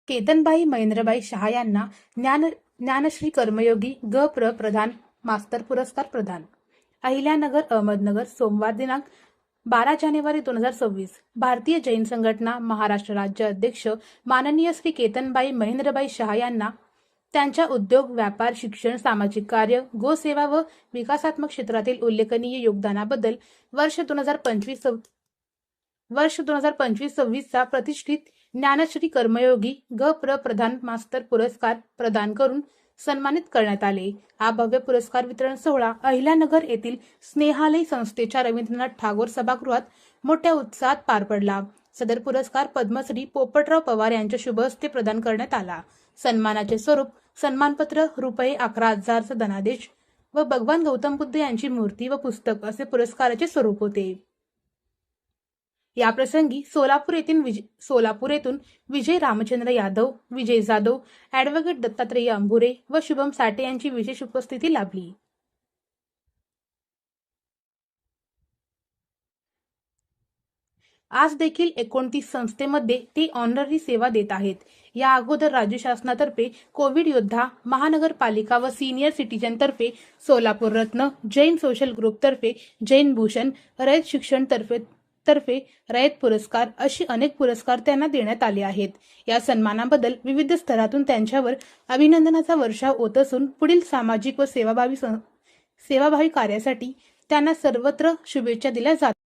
केतनबाई महेंद्रबाई शहा यांना ज्ञानश्री कर्मयोगी ग.प्र. प्रधान मास्तर पुरस्कार प्रदान. अहिल्यानगर, अहमदनगर, सोमवार दिनांक 12 जानेवारी 2026. भारतीय जैन संघटना महाराष्ट्र राज्य अध्यक्ष माननीय श्री केतनबाई महेंद्रबाई शहा यांना त्यांच्या उद्योग, व्यापार, शिक्षण, सामाजिक कार्य, गोसेवा व विकासात्मक क्षेत्रातील उल्लेखनीय योगदानाबद्दल वर्ष 2025-26 चा प्रतिष्ठित ज्ञानश्री कर्मयोगी ग.प्र. प्रधान मास्तर पुरस्कार प्रदान करून सन्मानित करण्यात आले. हा भव्य पुरस्कार वितरण सोहळा अहिल्यानगर येथील स्नेहालय संस्थेच्या रवींद्रनाथ टागोर सभागृहात मोठ्या उत्साहात पार पडला. सदर पुरस्कार पद्मश्री पोपटराव पवार यांच्या शुभ हस्ते प्रदान करण्यात आला. सन्मानाचे स्वरूप सन्मानपत्र, ₹11,000चा धनादेश व भगवान गौतम बुद्ध यांची मूर्ती व पुस्तक असे पुरस्काराचे स्वरूप होते. याप्रसंगी सोलापूर येथून विजय रामचंद्र यादव, विजय जाधव, ॲडव्होकेट दत्तात्रेय अंभुरे व शुभम साठे यांची विशेष उपस्थिती लाभली. आज देखील 29 संस्थेमध्ये ते ऑनररी सेवा देत आहेत. या अगोदर राज्य शासनातर्फे कोविड योद्धा, महानगरपालिका व सिनियर सिटीजन तर्फे सोलापूर रत्न, जैन सोशल ग्रुप तर्फे जैन भूषण, रयत शिक्षण तर्फे रयत पुरस्कार अशी अनेक पुरस्कार त्यांना देण्यात आले आहेत. या सन्मानाबद्दल विविध स्तरातून त्यांच्यावर अभिनंदनाचा वर्षाव होत असून पुढील सामाजिक व सेवाभावी कार्यासाठी त्यांना सर्वत्र शुभेच्छा दिल्या जातात.